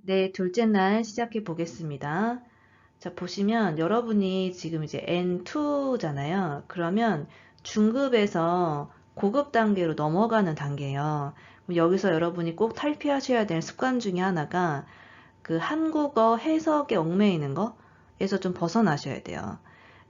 네, 둘째 날 시작해 보겠습니다. 자, 보시면 여러분이 지금 이제 N2잖아요. 그러면 중급에서 고급 단계로 넘어가는 단계예요. 그럼 여기서 여러분이 꼭 탈피하셔야 될 습관 중에 하나가 그 한국어 해석에 얽매이는 거에서 좀 벗어나셔야 돼요.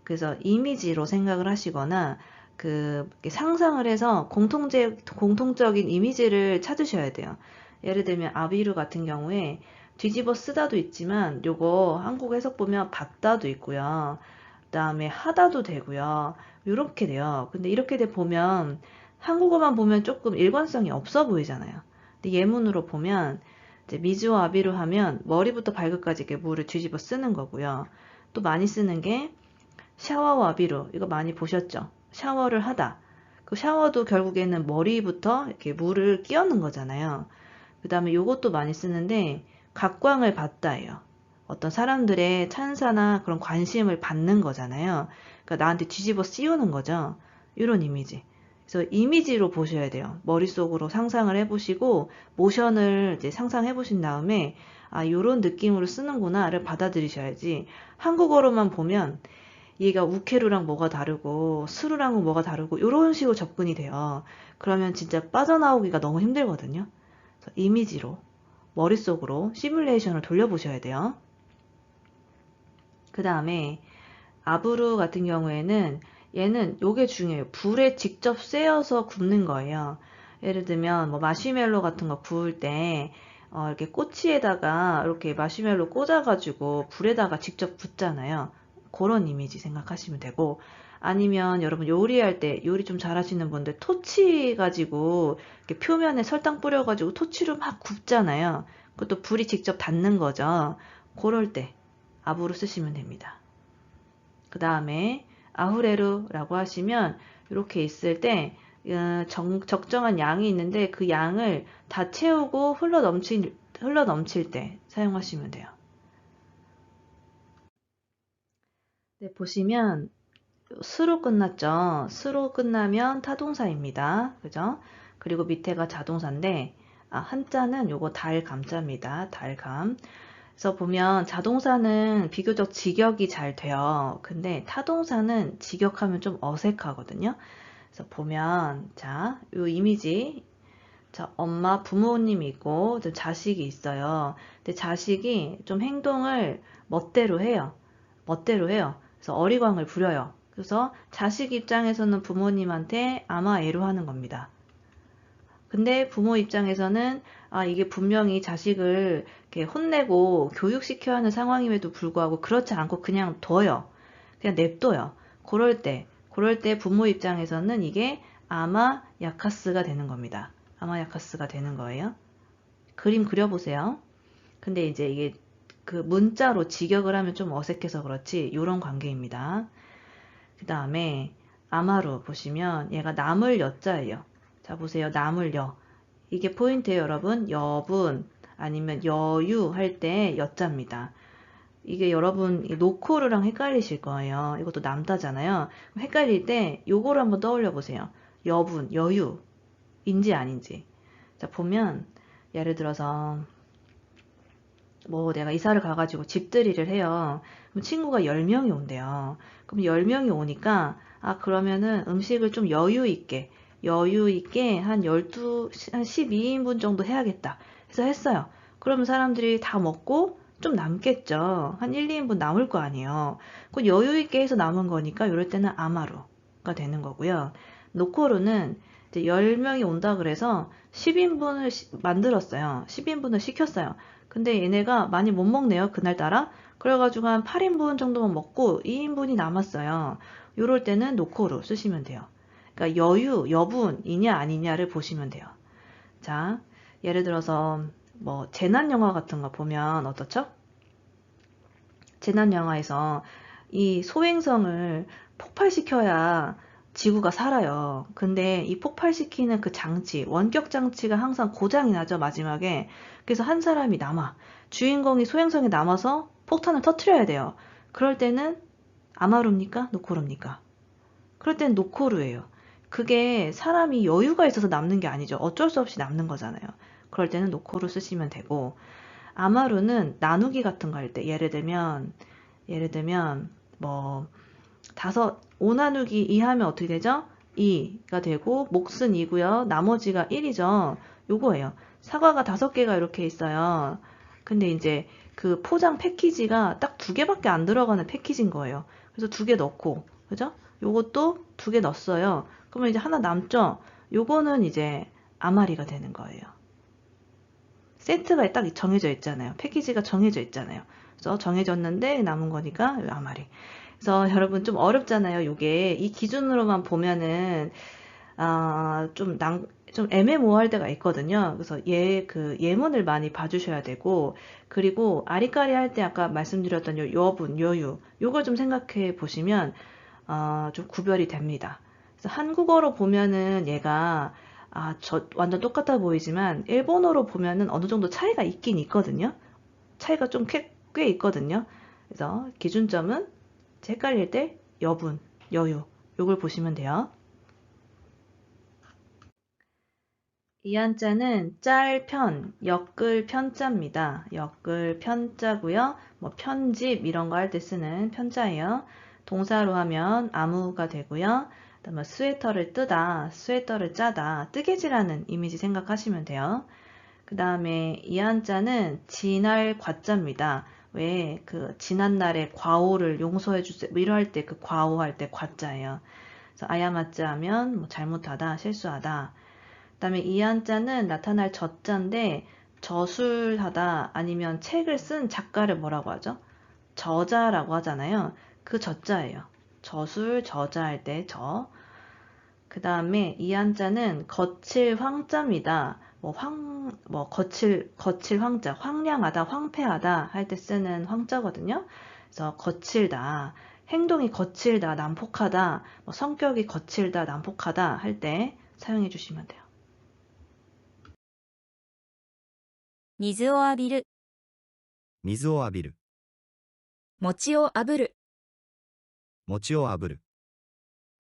그래서 이미지로 생각을 하시거나 그 상상을 해서 공통적인 이미지를 찾으셔야 돼요. 예를 들면 아비루 같은 경우에 뒤집어 쓰다도 있지만 요거 한국 해석 보면 받다도 있고요. 그다음에 하다도 되고요. 요렇게 돼요. 근데 이렇게 돼 보면 한국어만 보면 조금 일관성이 없어 보이잖아요. 근데 예문으로 보면 이제 미즈와 아비루 하면 머리부터 발끝까지 이렇게 물을 뒤집어 쓰는 거고요. 또 많이 쓰는 게 샤워와 아비루 이거 많이 보셨죠? 샤워를 하다. 그 샤워도 결국에는 머리부터 이렇게 물을 끼얹는 거잖아요. 그 다음에 요것도 많이 쓰는데 각광을 받다예요. 어떤 사람들의 찬사나 그런 관심을 받는 거잖아요. 그러니까 나한테 뒤집어 씌우는 거죠. 이런 이미지. 그래서 이미지로 보셔야 돼요. 머릿속으로 상상을 해보시고 모션을 이제 상상해 보신 다음에 아, 요런 느낌으로 쓰는구나를 받아들이셔야지 한국어로만 보면 얘가 우케루랑 뭐가 다르고 스루랑은 뭐가 다르고 이런 식으로 접근이 돼요. 그러면 진짜 빠져나오기가 너무 힘들거든요. 그래서 이미지로 머릿속으로 시뮬레이션을 돌려보셔야 돼요. 그 다음에 아브루 같은 경우에는 얘는 요게 중요해요. 불에 직접 쐬어서 굽는 거예요. 예를 들면 뭐 마시멜로 같은 거 구울 때 이렇게 꼬치에다가 이렇게 마시멜로 꽂아가지고 불에다가 직접 굽잖아요. 그런 이미지 생각하시면 되고 아니면 여러분 요리할 때 요리 좀 잘하시는 분들 토치 가지고 이렇게 표면에 설탕 뿌려가지고 토치로 막 굽잖아요. 그것도 불이 직접 닿는 거죠. 그럴 때 아브로 쓰시면 됩니다. 그 다음에 아후레루라고 하시면 이렇게 있을 때 적정한 양이 있는데 그 양을 다 채우고 흘러 넘칠 때 사용하시면 돼요. 네, 보시면 스로 끝났죠. 스로 끝나면 타동사입니다. 그죠? 그리고 밑에가 자동사인데 한자는 요거 달감자입니다. 달감. 그래서 보면 자동사는 비교적 직역이 잘 돼요. 근데 타동사는 직역하면 좀 어색하거든요. 그래서 보면 자, 요 이미지 자, 엄마 부모님이 있고 자식이 있어요. 근데 자식이 좀 행동을 멋대로 해요. 멋대로 해요. 그래서 어리광을 부려요. 그래서 자식 입장에서는 부모님한테 아마애로 하는 겁니다. 근데 부모 입장에서는 아, 이게 분명히 자식을 이렇게 혼내고 교육시켜야 하는 상황임에도 불구하고 그렇지 않고 그냥 둬요. 그냥 냅둬요. 그럴 때 부모 입장에서는 이게 아마 야카스가 되는 겁니다. 아마 야카스가 되는 거예요. 그림 그려보세요. 근데 이제 이게 그 문자로 직역을 하면 좀 어색해서 그렇지, 요런 관계입니다. 그 다음에 아마루 보시면 얘가 남을 여자예요. 자, 보세요. 남을 여. 이게 포인트예요, 여러분. 여분 아니면 여유 할 때 여자입니다. 이게 여러분 노코르랑 헷갈리실 거예요. 이것도 남자잖아요. 헷갈릴 때 요거를 한번 떠올려 보세요. 여분, 여유인지 아닌지. 자, 보면 예를 들어서 뭐 내가 이사를 가가지고 집들이를 해요. 그럼 친구가 10명이 온대요. 그럼 10명이 오니까 아 그러면은 음식을 좀 여유 있게 한 12, 한 12인분 정도 해야겠다 해서 했어요. 그러면 사람들이 다 먹고 좀 남겠죠. 한 1, 2인분 남을 거 아니에요. 그 여유 있게 해서 남은 거니까 이럴 때는 아마루가 되는 거고요. 노코루는 이제 10명이 온다 그래서 10인분을 만들었어요. 10인분을 시켰어요. 근데 얘네가 많이 못 먹네요, 그날따라. 그래가지고 한 8인분 정도만 먹고 2인분이 남았어요. 요럴 때는 노코로 쓰시면 돼요. 그러니까 여분이냐 아니냐를 보시면 돼요. 자, 예를 들어서 뭐 재난 영화 같은 거 보면 어떻죠? 재난 영화에서 이 소행성을 폭발시켜야 지구가 살아요. 근데 이 폭발시키는 그 장치, 원격 장치가 항상 고장이 나죠, 마지막에. 그래서 한 사람이 남아. 주인공이 소행성에 남아서 폭탄을 터트려야 돼요. 그럴 때는 아마루입니까? 노코루입니까? 그럴 땐 노코루예요. 그게 사람이 여유가 있어서 남는 게 아니죠. 어쩔 수 없이 남는 거잖아요. 그럴 때는 노코루 쓰시면 되고, 아마루는 나누기 같은 거 할 때, 예를 들면, 뭐, 5 나누기 2 하면 어떻게 되죠? 2가 되고, 몫은 2고요. 나머지가 1이죠. 요거예요. 사과가 5개가 이렇게 있어요. 근데 이제 그 포장 패키지가 딱 2개밖에 안 들어가는 패키지인 거예요. 그래서 2개 넣고, 그죠? 요것도 2개 넣었어요. 그러면 이제 하나 남죠? 요거는 이제 아마리가 되는 거예요. 세트가 딱 정해져 있잖아요. 패키지가 정해져 있잖아요. 그래서 정해졌는데 남은 거니까 아마리. 그래서 여러분 좀 어렵잖아요. 요게 이 기준으로만 보면은 좀 애매모호할 때가 있거든요. 그래서 그 예문을 많이 봐주셔야 되고, 그리고 아리까리 할 때 아까 말씀드렸던 요 여분, 여유, 요걸 좀 생각해 보시면 좀 구별이 됩니다. 그래서 한국어로 보면은 얘가 완전 똑같아 보이지만 일본어로 보면은 어느 정도 차이가 있긴 있거든요. 차이가 좀 꽤 있거든요. 그래서 기준점은 헷갈릴 때 여분, 여유 요걸 보시면 돼요. 이 한자는 짤편, 엮을 편자입니다. 엮을 편자고요. 뭐 편집 이런 거 할 때 쓰는 편자예요. 동사로 하면 아무가 되고요. 그다음에 스웨터를 뜨다, 스웨터를 짜다, 뜨개질하는 이미지 생각하시면 돼요. 그 다음에 이 한자는 지날 과자입니다. 왜 그 지난날의 과오를 용서해 주세요. 뭐 이럴 때 그 과오할 때 과자예요. 그래서 아야마자 하면 뭐 잘못하다, 실수하다. 그다음에 이 한자는 나타날 저자인데 저술하다 아니면 책을 쓴 작가를 뭐라고 하죠? 저자라고 하잖아요. 그 저자예요. 저술, 저자할 때 저. 그 다음에 이 한자는 거칠 황자입니다. 거칠 황자, 황량하다, 황폐하다 할 때 쓰는 황자거든요. 그래서 거칠다, 행동이 거칠다, 난폭하다, 뭐 성격이 거칠다, 난폭하다 할 때 사용해 주시면 돼요. 水を浴びる、水を浴びる、餅をあぶる、餅をあぶる、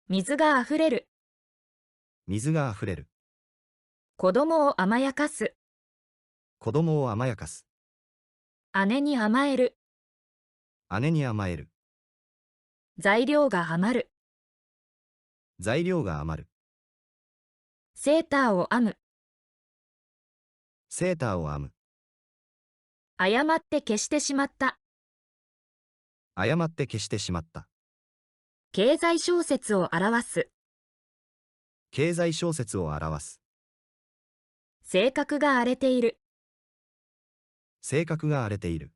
水があふれる、水があふれる、子供を甘やかす、子供を甘やかす、姉に甘える、姉に甘える、材料が余る、材料が余る、セーターを編む、セーターを編む、誤って消してしまった、誤って消してしまった、経済小説を表す、経済小説を表す、性格が荒れている、性格が荒れている。